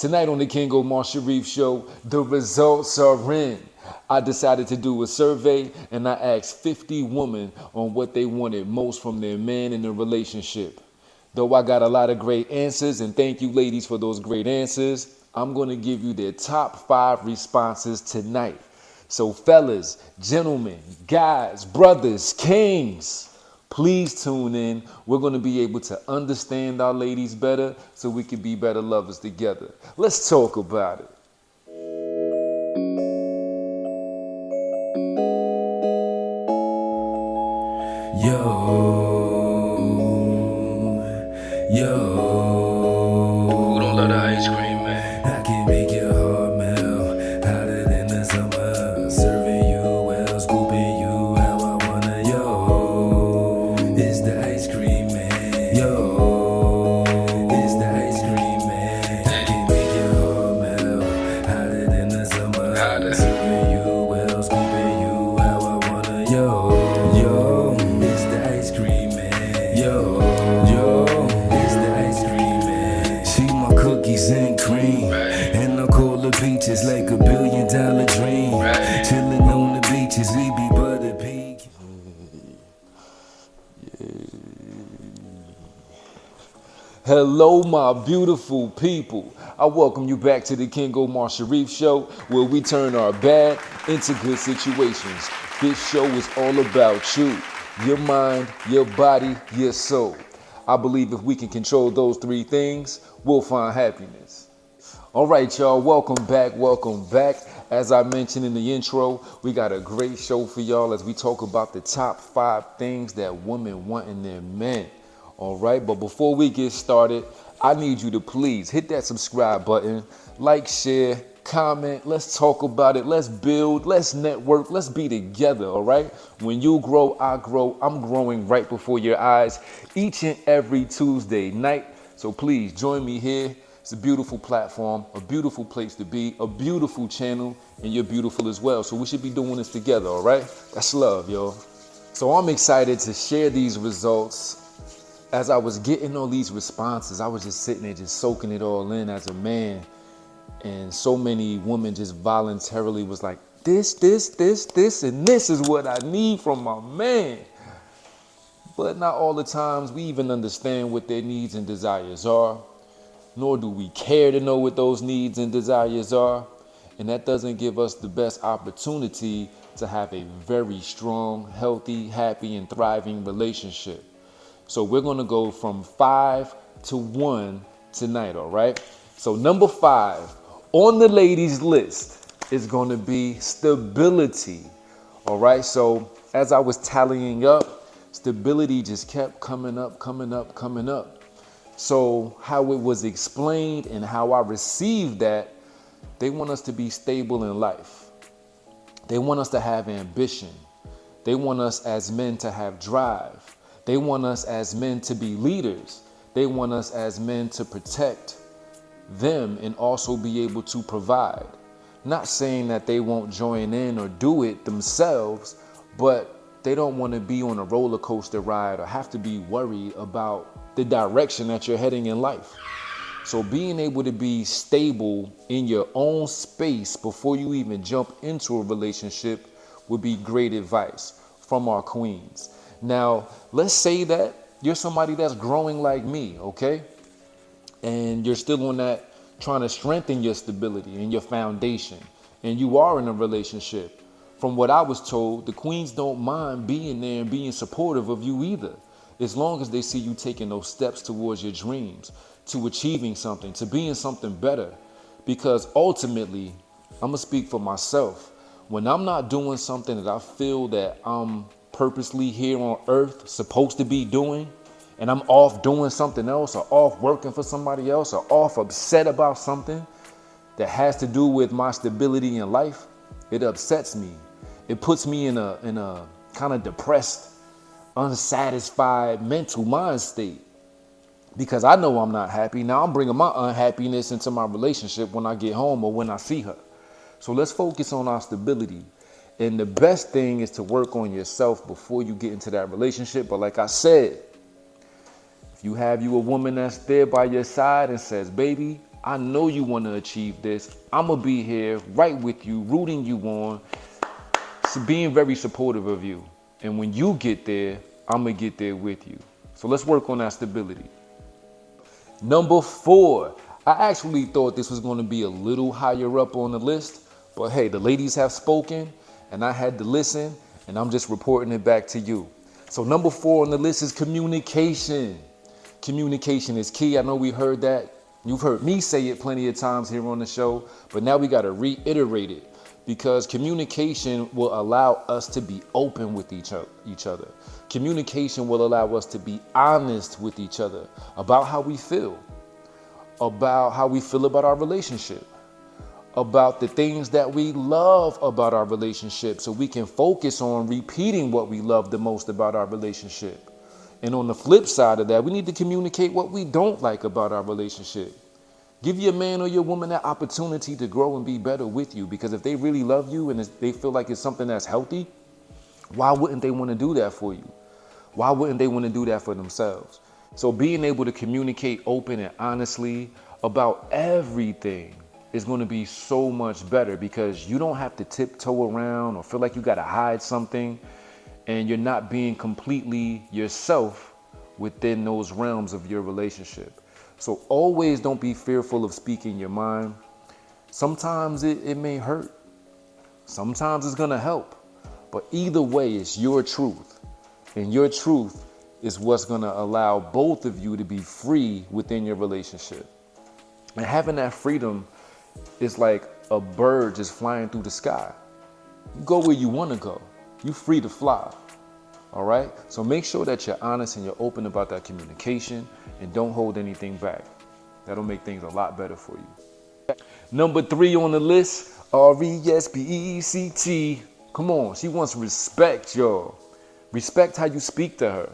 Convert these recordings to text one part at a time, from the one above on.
Tonight on the King Omar Sharif Show, the results are in. I decided to do a survey and I asked 50 women on what they wanted most from their man in a relationship. Though I got a lot of great answers, and thank you ladies for those great answers, I'm going to give you their top 5 responses tonight. So fellas, gentlemen, guys, brothers, kings, please tune in. We're going to be able to understand our ladies better so we can be better lovers together. Let's talk about it. Who don't love the ice cream, man? I can make your heart melt, hotter than the summer. Serving you well, scooping you how I wanna. Yo, it's the ice cream man. Yo, it's the ice cream man. I can make your heart melt, hotter than the summer. Hotter. Serving you well, scooping you how I wanna. Yo, it's the ice cream man. Yo, it's the ice cream man. She my cookies and cream. Right. And I call the beaches like $1 billion dream. Right. Chillin' on the beaches, we be butter pink. Hello, my beautiful people. I welcome you back to the King Omar Sharif Show, where we turn our bad into good situations. This show is all about you, your mind, your body, your soul. I believe if we can control those 3 things, we'll find happiness. All right, y'all, welcome back, welcome back. As I mentioned in the intro, we got a great show for y'all as we talk about the top 5 things that women want in their men. All right, but before we get started, I need you to please hit that subscribe button, like, share, comment. Let's talk about it. Let's build, let's network, let's be together, all right? When you grow, I grow. I'm growing right before your eyes each and every Tuesday night. So please join me here. It's a beautiful platform, a beautiful place to be, a beautiful channel, and you're beautiful as well. So we should be doing this together, all right? That's love, y'all. So I'm excited to share these results. As I was getting all these responses, I was just sitting there just soaking it all in as a man. And so many women just voluntarily was like, this, and this is what I need from my man. But not all the times we even understand what their needs and desires are, nor do we care to know what those needs and desires are. And that doesn't give us the best opportunity to have a very strong, healthy, happy, and thriving relationship. So we're gonna go from 5 to 1 tonight, all right? So number 5 on the ladies list is gonna be stability, all right? So as I was tallying up, stability just kept coming up. So how it was explained and how I received that, they want us to be stable in life. They want us to have ambition. They want us as men to have drive. They want us as men to be leaders. They want us as men to protect them and also be able to provide. Not saying that they won't join in or do it themselves, but they don't want to be on a roller coaster ride or have to be worried about the direction that you're heading in life. So being able to be stable in your own space before you even jump into a relationship would be great advice from our queens. Now, let's say that you're somebody that's growing like me, okay? And you're still on that, trying to strengthen your stability and your foundation, and you are in a relationship. From what I was told, the queens don't mind being there and being supportive of you either, as long as they see you taking those steps towards your dreams, to achieving something, to being something better. Because ultimately, I'm gonna speak for myself. When I'm not doing something that I feel that I'm purposely here on earth supposed to be doing, and I'm off doing something else, or off working for somebody else, or off upset about something that has to do with my stability in life, it upsets me. It puts me in a kind of depressed, unsatisfied mental mind state, because I know I'm not happy. Now I'm bringing my unhappiness into my relationship when I get home or when I see her. So let's focus on our stability. And the best thing is to work on yourself before you get into that relationship. But like I said, if you have a woman that's there by your side and says, baby, I know you want to achieve this. I'm going to be here right with you, rooting you on, being very supportive of you. And when you get there, I'm going to get there with you. So let's work on that stability. Number 4, I actually thought this was going to be a little higher up on the list, but hey, the ladies have spoken and I had to listen, and I'm just reporting it back to you. So number 4 on the list is communication. Communication is key. I know we heard that. You've heard me say it plenty of times here on the show, but now we got to reiterate it, because communication will allow us to be open with each other. Communication will allow us to be honest with each other about how we feel about our relationship, about the things that we love about our relationship, so we can focus on repeating what we love the most about our relationship. And on the flip side of that, we need to communicate what we don't like about our relationship. Give your man or your woman that opportunity to grow and be better with you, because if they really love you and they feel like it's something that's healthy, why wouldn't they want to do that for you? Why wouldn't they want to do that for themselves? So being able to communicate open and honestly about everything is going to be so much better, because you don't have to tiptoe around or feel like you got to hide something, and you're not being completely yourself within those realms of your relationship. So always don't be fearful of speaking your mind. Sometimes it may hurt. Sometimes it's going to help. But either way, it's your truth. And your truth is what's going to allow both of you to be free within your relationship. And having that freedom is like a bird just flying through the sky. You go where you want to go. You're free to fly. All right? So make sure that you're honest and you're open about that communication, and don't hold anything back. That'll make things a lot better for you. Number 3 on the list, RESPECT. Come on, she wants respect, y'all. Respect how you speak to her.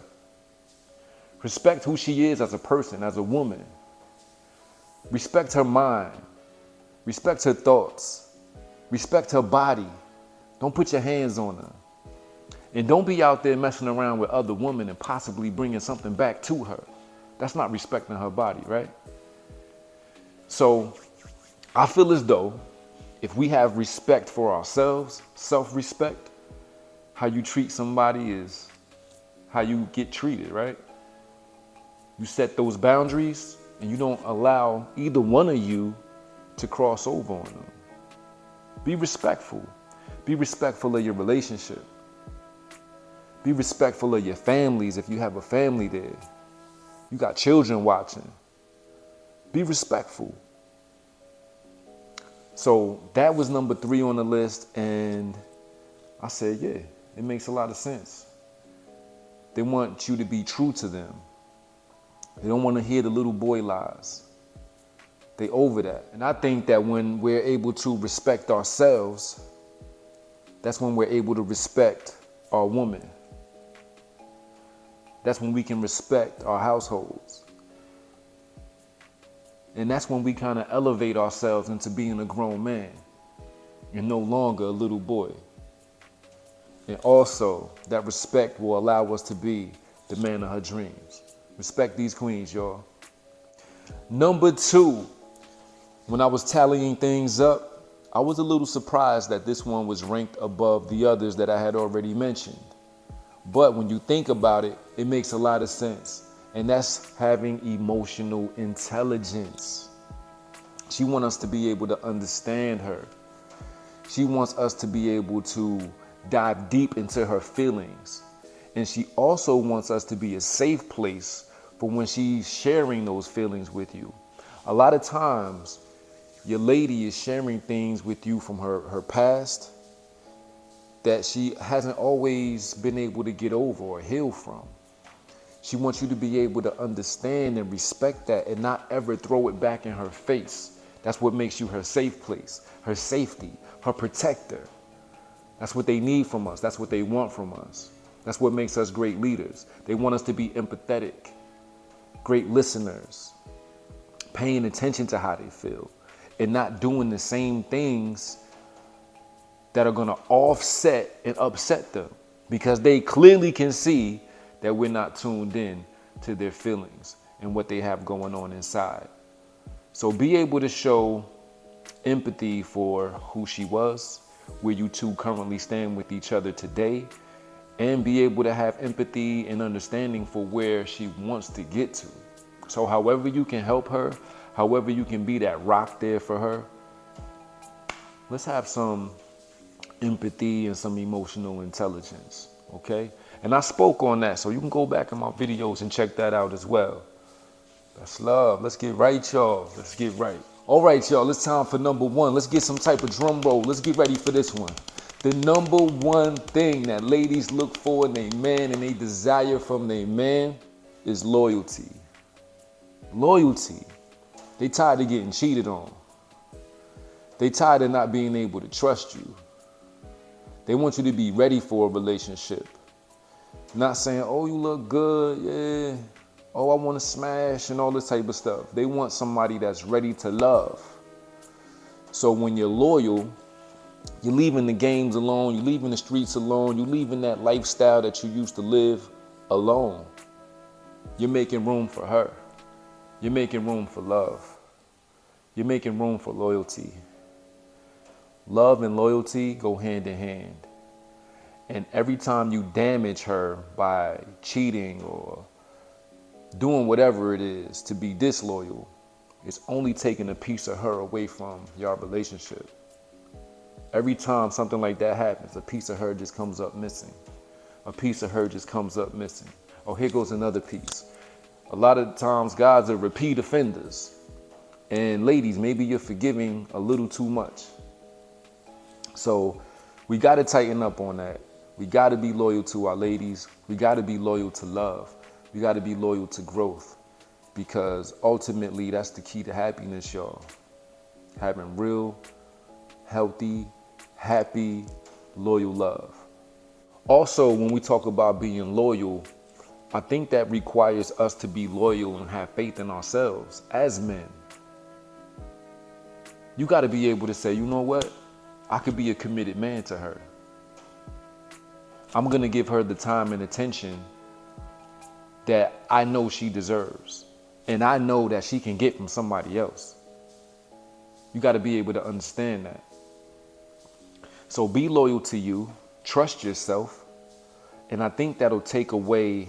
Respect who she is as a person, as a woman. Respect her mind. Respect her thoughts. Respect her body. Don't put your hands on her. And don't be out there messing around with other women and possibly bringing something back to her. That's not respecting her body, right? So I feel as though if we have respect for ourselves, self-respect, how you treat somebody is how you get treated, right? You set those boundaries and you don't allow either one of you to cross over on them. Be respectful. Be respectful of your relationship. Be respectful of your families if you have a family there. You got children watching. Be respectful. So that was number 3 on the list, and I said, yeah, it makes a lot of sense. They want you to be true to them. They don't want to hear the little boy lies. They over that. And I think that when we're able to respect ourselves, that's when we're able to respect our woman. That's when we can respect our households. And that's when we kind of elevate ourselves into being a grown man and no longer a little boy. And also, that respect will allow us to be the man of her dreams. Respect these queens, y'all. Number 2, when I was tallying things up, I was a little surprised that this one was ranked above the others that I had already mentioned. But when you think about it, it makes a lot of sense. And that's having emotional intelligence. She wants us to be able to understand her. She wants us to be able to dive deep into her feelings. And she also wants us to be a safe place for when she's sharing those feelings with you. A lot of times, your lady is sharing things with you from her past that she hasn't always been able to get over or heal from. She wants you to be able to understand and respect that and not ever throw it back in her face. That's what makes you her safe place, her safety, her protector. That's what they need from us. That's what they want from us. That's what makes us great leaders. They want us to be empathetic, great listeners, paying attention to how they feel, and not doing the same things that are going to offset and upset them, because they clearly can see that we're not tuned in to their feelings and what they have going on inside. So be able to show empathy for who she was, where you two currently stand with each other today, and be able to have empathy and understanding for where she wants to get to. So however you can help her, however you can be that rock there for her, let's have some empathy and some emotional intelligence, okay? And I spoke on that, so you can go back in my videos and check that out as well. That's love. Let's get right, y'all. Let's get right. All right, y'all, it's time for number one. Let's get some type of drum roll. Let's get ready for this one. The number one thing that ladies look for in a man and they desire from their man is loyalty. Loyalty. They tired of getting cheated on. They tired of not being able to trust you. They want you to be ready for a relationship. Not saying, oh, you look good, yeah. Oh, I want to smash and all this type of stuff. They want somebody that's ready to love. So when you're loyal, you're leaving the games alone, you're leaving the streets alone, you're leaving that lifestyle that you used to live alone. You're making room for her. You're making room for love. You're making room for loyalty. Love and loyalty go hand in hand. And every time you damage her by cheating or doing whatever it is to be disloyal, it's only taking a piece of her away from your relationship. Every time something like that happens, a piece of her just comes up missing. A piece of her just comes up missing. Oh, here goes another piece. A lot of times guys are repeat offenders. And ladies, maybe you're forgiving a little too much. So we got to tighten up on that. We got to be loyal to our ladies. We got to be loyal to love. We got to be loyal to growth, because ultimately that's the key to happiness, y'all. Having real, healthy, happy, loyal love. Also, when we talk about being loyal, I think that requires us to be loyal and have faith in ourselves as men. You got to be able to say, you know what? I could be a committed man to her. I'm going to give her the time and attention that I know she deserves. And I know that she can get from somebody else. You got to be able to understand that. So be loyal to you. Trust yourself. And I think that'll take away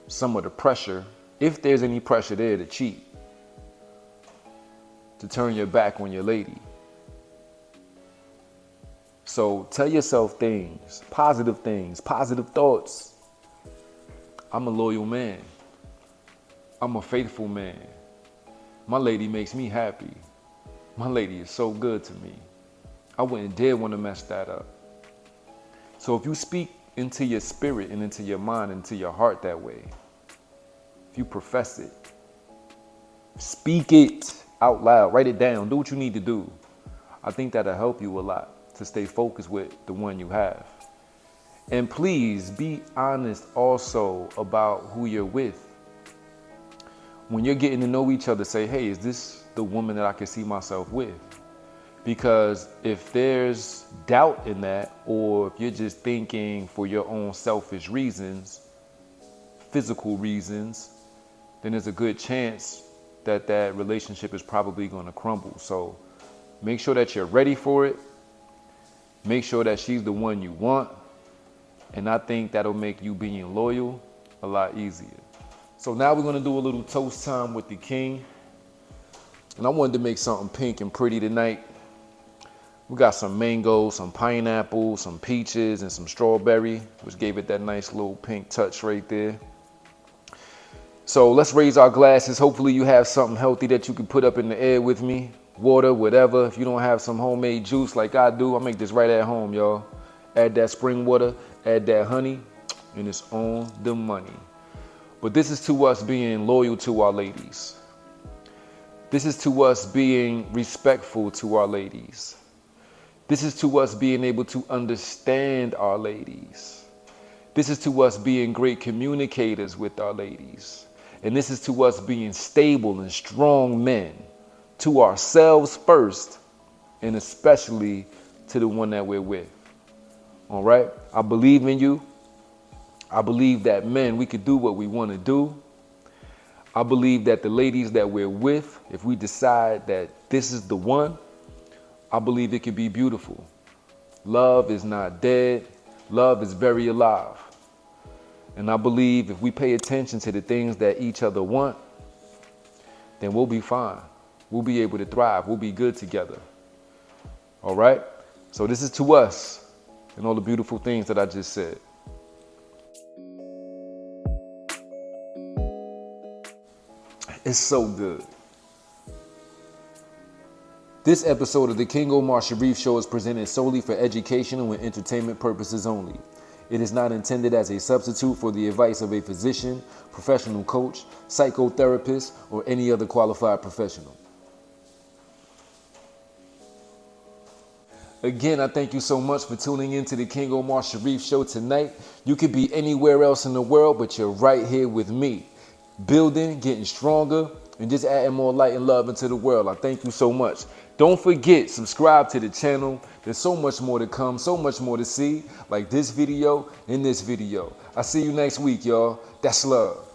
some of the pressure, if there's any pressure there, to cheat, to turn your back on your lady. So tell yourself things, positive thoughts. I'm a loyal man. I'm a faithful man. My lady makes me happy. My lady is so good to me. I wouldn't dare want to mess that up. So if you speak into your spirit and into your mind, into your heart that way, if you profess it, speak it out loud, write it down, do what you need to do. I think that'll help you a lot to stay focused with the one you have. And please be honest also about who you're with. When you're getting to know each other, say, hey, is this the woman that I can see myself with? Because if there's doubt in that, or if you're just thinking for your own selfish reasons, physical reasons, then there's a good chance that that relationship is probably going to crumble. So make sure that you're ready for it. Make sure that she's the one you want. And I think that'll make you being loyal a lot easier. So now we're going to do a little toast time with the king. And I wanted to make something pink and pretty tonight. We got some mango, some pineapple, some peaches, and some strawberry, which gave it that nice little pink touch right there. So let's raise our glasses. Hopefully you have something healthy that you can put up in the air with me. Water, whatever. If you don't have some homemade juice like I do, I make this right at home, y'all. Add that spring water, add that honey, and it's on the money. But this is to us being loyal to our ladies. This is to us being respectful to our ladies. This is to us being able to understand our ladies. This is to us being great communicators with our ladies. And this is to us being stable and strong men, to ourselves first, and especially to the one that we're with. All right? I believe in you. I believe that men, we could do what we want to do. I believe that the ladies that we're with, if we decide that this is the one, I believe it can be beautiful. Love is not dead. Love is very alive. And I believe if we pay attention to the things that each other want, then we'll be fine. We'll be able to thrive. We'll be good together. All right? So this is to us and all the beautiful things that I just said. It's so good. This episode of the King Omar Sharif Show is presented solely for educational and entertainment purposes only. It is not intended as a substitute for the advice of a physician, professional coach, psychotherapist, or any other qualified professional. Again, I thank you so much for tuning in to the King Omar Sharif Show tonight. You could be anywhere else in the world, but you're right here with me, building, getting stronger, and just adding more light and love into the world. I thank you so much. Don't forget, subscribe to the channel. There's so much more to come, so much more to see, like this video and this video. I'll see you next week, y'all. That's love.